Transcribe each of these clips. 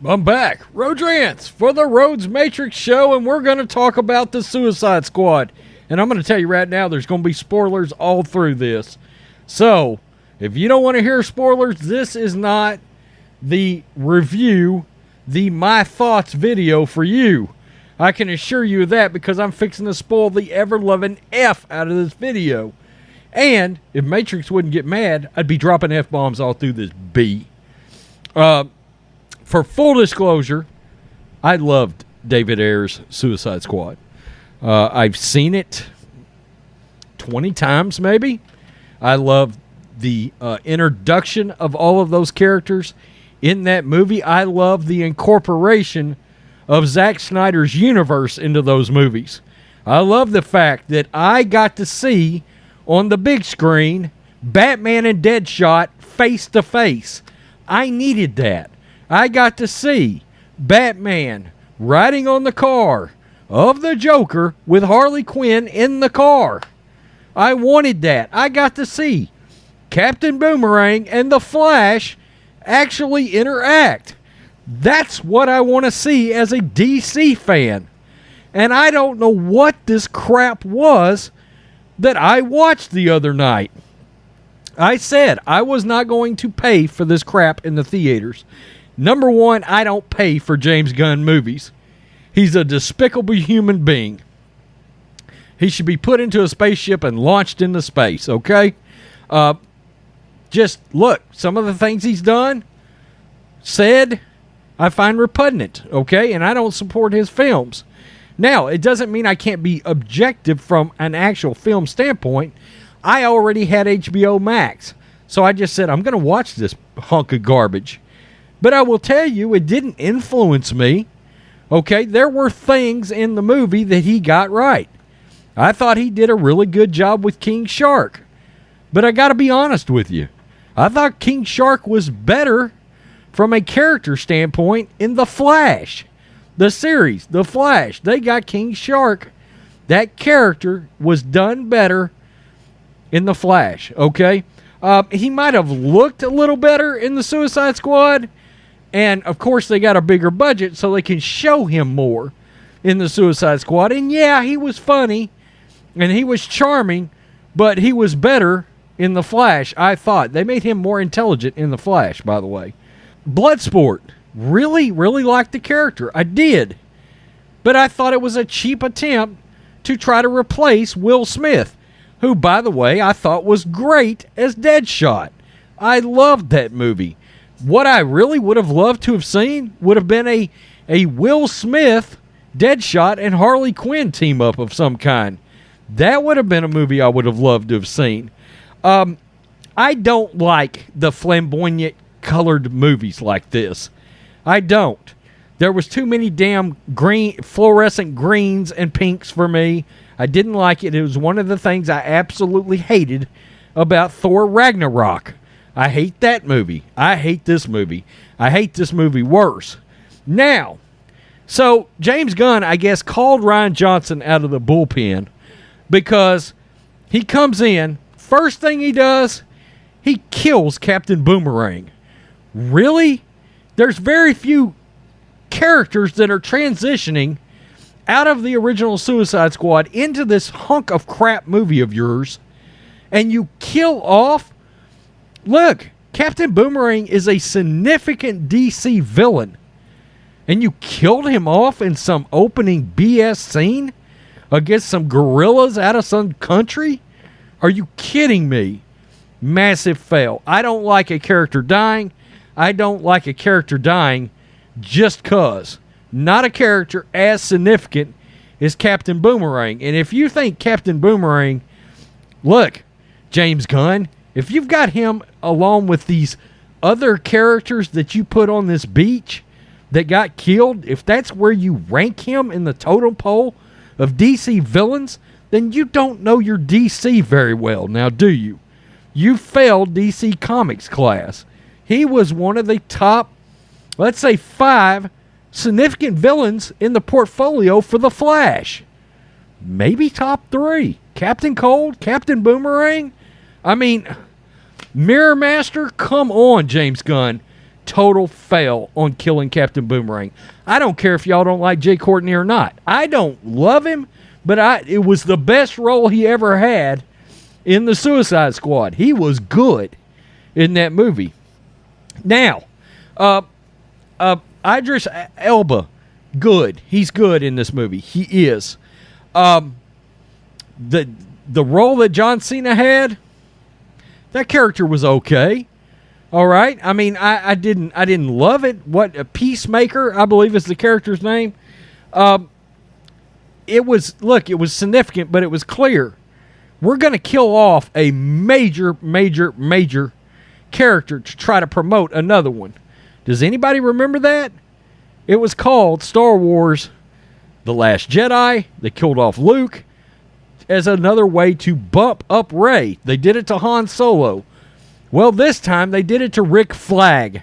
I'm back, Rhodes for the Rhodes Matrix Show, and we're going to talk about the Suicide Squad. And I'm going to tell you right now, there's going to be spoilers all through this. So, if you don't want to hear spoilers, this is not the review, the My Thoughts video for you. I can assure you of that because I'm fixing to spoil the ever-loving F out of this video. And if Matrix wouldn't get mad, I'd be dropping F-bombs all through this B. For full disclosure, I loved David Ayer's Suicide Squad. I've seen it 20 times maybe. I love the introduction of all of those characters in that movie. I love the incorporation of Zack Snyder's universe into those movies. I love the fact that I got to see on the big screen Batman and Deadshot face to face. I needed that. I got to see Batman riding on the car of the Joker with Harley Quinn in the car. I wanted that. I got to see Captain Boomerang and the Flash actually interact. That's what I want to see as a DC fan. And I don't know what this crap was that I watched the other night. I said I was not going to pay for this crap in the theaters. Number one, I don't pay for James Gunn movies. He's a despicable human being. He should be put into a spaceship and launched into space, okay? Just look, some of the things he's done, said, I find repugnant, okay? And I don't support his films. Now, it doesn't mean I can't be objective from an actual film standpoint. I already had HBO Max, so I just said, I'm going to watch this hunk of garbage. But I will tell you, it didn't influence me. Okay, there were things in the movie that he got right. I thought he did a really good job with King Shark. But I got to be honest with you. I thought King Shark was better from a character standpoint in The Flash. The series, The Flash, they got King Shark. That character was done better in The Flash, okay? He might have looked a little better in the Suicide Squad. And, of course, they got a bigger budget so they can show him more in the Suicide Squad. And, yeah, he was funny and he was charming, but he was better in The Flash, I thought. They made him more intelligent in The Flash, by the way. Bloodsport. Really, really liked the character. I did. But I thought it was a cheap attempt to try to replace Will Smith, who, by the way, I thought was great as Deadshot. I loved that movie. What I really would have loved to have seen would have been a Will Smith, Deadshot, and Harley Quinn team-up of some kind. That would have been a movie I would have loved to have seen. I don't like the flamboyant colored movies like this. I don't. There was too many damn green, fluorescent greens and pinks for me. I didn't like it. It was one of the things I absolutely hated about Thor Ragnarok. I hate that movie. I hate this movie. I hate this movie worse. Now, so James Gunn, I guess, called Rian Johnson out of the bullpen because he comes in, first thing he does, he kills Captain Boomerang. Really? There's very few characters that are transitioning out of the original Suicide Squad into this hunk of crap movie of yours, and you kill off. Look, Captain Boomerang is a significant DC villain, and you killed him off in some opening BS scene against some guerrillas out of some country? Are you kidding me? Massive fail. I don't like a character dying. I don't like a character dying just cause. Not a character as significant as Captain Boomerang. And if you think Captain Boomerang, look, James Gunn, if you've got him along with these other characters that you put on this beach that got killed, if that's where you rank him in the totem pole of DC villains, then you don't know your DC very well, now do you? You failed DC Comics class. He was one of the top, let's say, 5 significant villains in the portfolio for The Flash. Maybe top 3. Captain Cold, Captain Boomerang. I mean, Mirror Master, come on, James Gunn. total fail on killing Captain Boomerang. I don't care if y'all don't like Jay Courtney or not. I don't love him, but it was the best role he ever had in the Suicide Squad. He was good in that movie. Now, Idris Elba, good. He's good in this movie. He is. The role that John Cena had, that character was okay. All right. I mean, I didn't love it. What, Peacemaker, I believe is the character's name. It was significant, but it was clear. We're going to kill off a major character to try to promote another one. Does anybody remember that? It was called Star Wars The Last Jedi. They killed off Luke as another way to bump up Rey. They did it to Han Solo. Well, this time they did it to Rick Flag.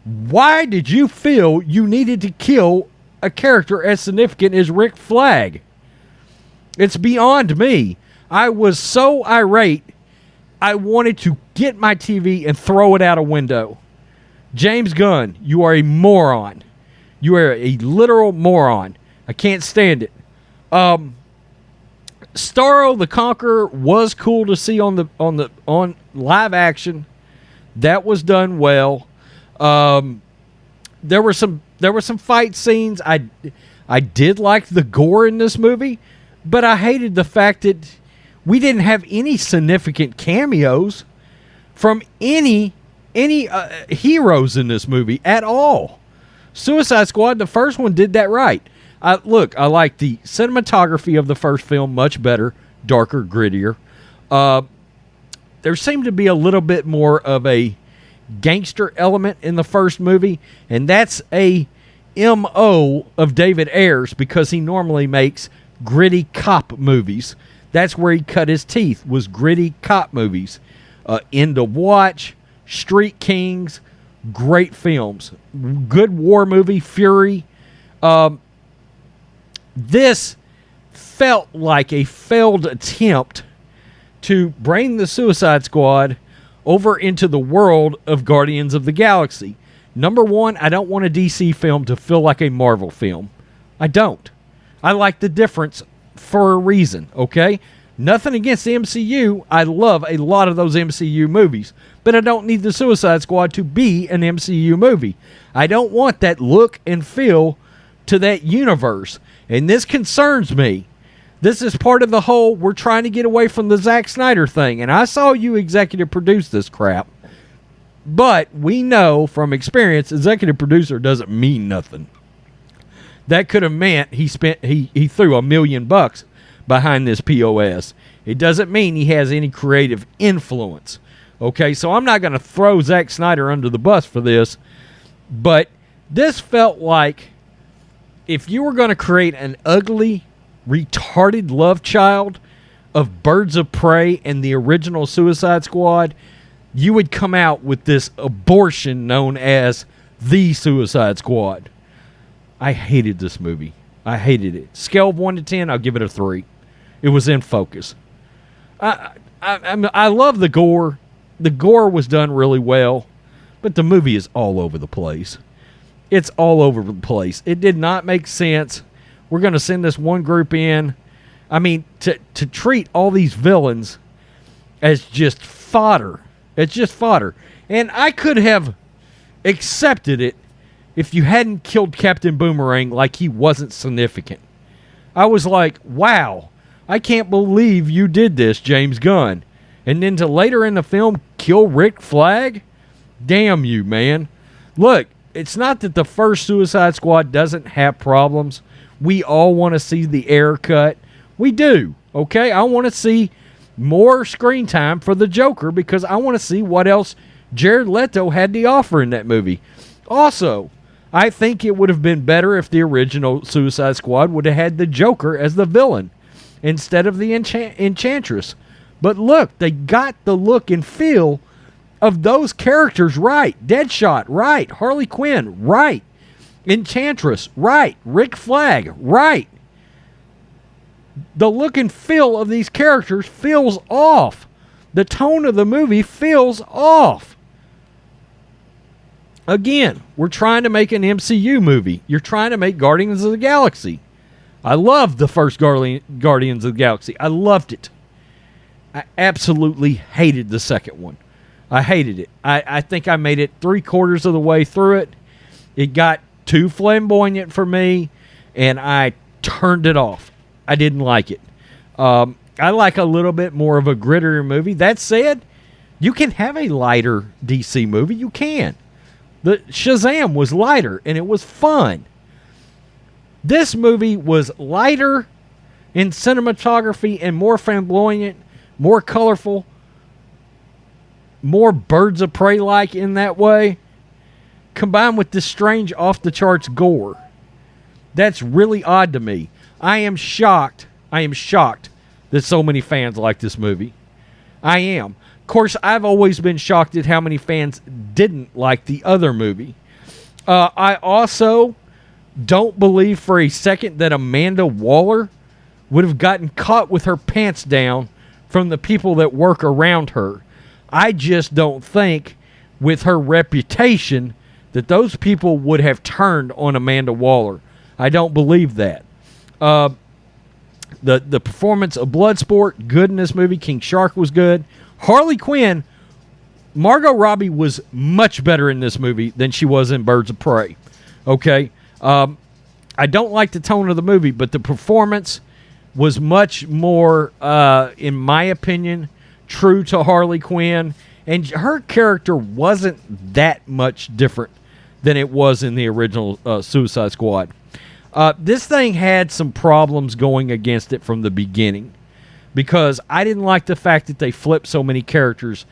Why did you feel you needed to kill a character as significant as Rick Flag? It's beyond me. I was so irate, I wanted to get my TV and throw it out a window. James Gunn, you are a moron. You are a literal moron. I can't stand it. Starro the Conqueror was cool to see on live action. That was done well. There were some fight scenes. I did like the gore in this movie, but I hated the fact that we didn't have any significant cameos from any heroes in this movie at all. Suicide Squad, the first one, did that right. I like the cinematography of the first film much better, darker, grittier. There seemed to be a little bit more of a gangster element in the first movie, and that's a MO of David Ayers because he normally makes gritty cop movies. That's where he cut his teeth, was gritty cop movies. End of Watch, Street Kings, great films. Good war movie, Fury. This felt like a failed attempt to bring the Suicide Squad over into the world of Guardians of the Galaxy. Number one, I don't want a DC film to feel like a Marvel film. I don't. I like the difference for a reason, okay? Nothing against the MCU. I love a lot of those MCU movies, but I don't need the Suicide Squad to be an MCU movie. I don't want that look and feel to that universe, and this concerns me. This is part of the whole, we're trying to get away from the Zack Snyder thing, and I saw you executive produce this crap, but we know from experience, executive producer doesn't mean nothing. That could have meant he threw $1 million behind this POS. It doesn't mean he has any creative influence. Okay, so I'm not going to throw Zack Snyder under the bus for this, but this felt like if you were going to create an ugly, retarded love child of Birds of Prey and the original Suicide Squad, you would come out with this abortion known as the Suicide Squad. I hated this movie. I hated it. Scale of 1 to 10, I'll give it a 3. It was in focus. I love the gore. The gore was done really well, but the movie is all over the place. It's all over the place. It did not make sense. We're going to send this one group in. I mean, to treat all these villains as just fodder. It's just fodder. And I could have accepted it if you hadn't killed Captain Boomerang like he wasn't significant. I was like, wow, I can't believe you did this, James Gunn. And then to later in the film kill Rick Flag? Damn you, man. Look, it's not that the first Suicide Squad doesn't have problems. We all want to see the air cut. We do, okay? I want to see more screen time for the Joker because I want to see what else Jared Leto had to offer in that movie. Also, I think it would have been better if the original Suicide Squad would have had the Joker as the villain instead of the Enchantress. But look, they got the look and feel of those characters right. Deadshot, right. Harley Quinn, right. Enchantress, right. Rick Flag, right. The look and feel of these characters feels off. The tone of the movie feels off. Again, we're trying to make an MCU movie. You're trying to make Guardians of the Galaxy. I loved the first Guardians of the Galaxy. I loved it. I absolutely hated the second one. I hated it. I think I made it 3/4 of the way through it. It got too flamboyant for me, and I turned it off. I didn't like it. I like a little bit more of a grittier movie. That said, you can have a lighter DC movie. You can. The Shazam was lighter, and it was fun. This movie was lighter in cinematography and more flamboyant, more colorful, more Birds of Prey-like in that way, combined with this strange off-the-charts gore. That's really odd to me. I am shocked that so many fans like this movie. I am. Of course, I've always been shocked at how many fans didn't like the other movie. I also don't believe for a second that Amanda Waller would have gotten caught with her pants down from the people that work around her. I just don't think, with her reputation, that those people would have turned on Amanda Waller. I don't believe that. The performance of Bloodsport, good in this movie. King Shark was good. Harley Quinn, Margot Robbie was much better in this movie than she was in Birds of Prey. Okay? I don't like the tone of the movie, but the performance was much more, in my opinion, true to Harley Quinn, and her character wasn't that much different than it was in the original Suicide Squad. This thing had some problems going against it from the beginning, because I didn't like the fact that they flipped so many characters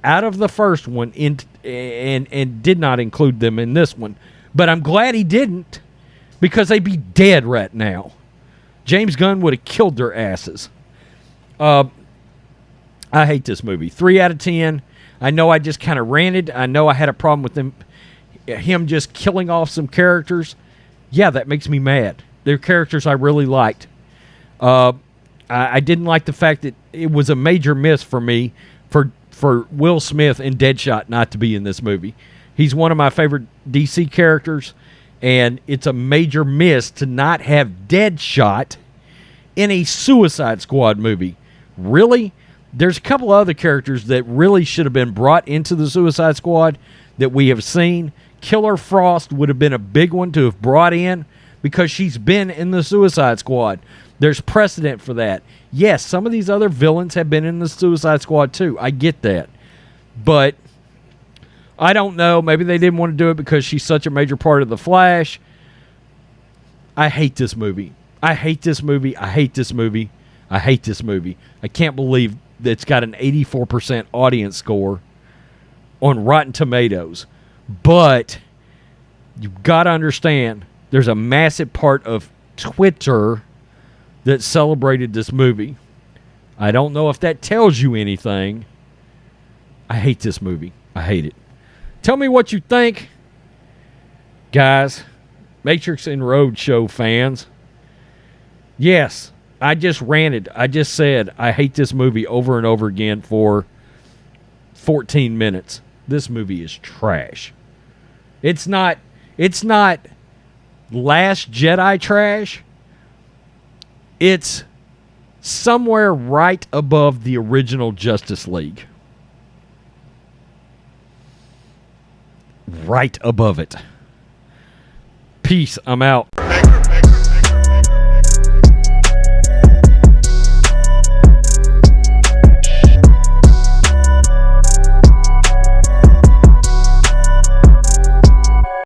out of the first one and did not include them in this one. But I'm glad he didn't, because they'd be dead right now. James Gunn would have killed their asses. I hate this movie. 3 out of 10. I know I just kind of ranted. I know I had a problem with him just killing off some characters. Yeah, that makes me mad. They're characters I really liked. I didn't like the fact that it was a major miss for me for Will Smith and Deadshot not to be in this movie. He's one of my favorite DC characters, and it's a major miss to not have Deadshot in a Suicide Squad movie. Really? There's a couple other characters that really should have been brought into the Suicide Squad that we have seen. Killer Frost would have been a big one to have brought in, because she's been in the Suicide Squad. There's precedent for that. Yes, some of these other villains have been in the Suicide Squad too. I get that. But I don't know. Maybe they didn't want to do it because she's such a major part of The Flash. I hate this movie. I hate this movie. I hate this movie. I hate this movie. I can't believe that it's got an 84% audience score on Rotten Tomatoes. But you've got to understand, there's a massive part of Twitter that celebrated this movie. I don't know if that tells you anything. I hate this movie. I hate it. Tell me what you think, guys. Matrix and Rhodes show fans. Yes, I just ranted. I just said I hate this movie over and over again for 14 minutes. This movie is trash. It's not Last Jedi trash. It's somewhere right above the original Justice League. Right above it. Peace. I'm out.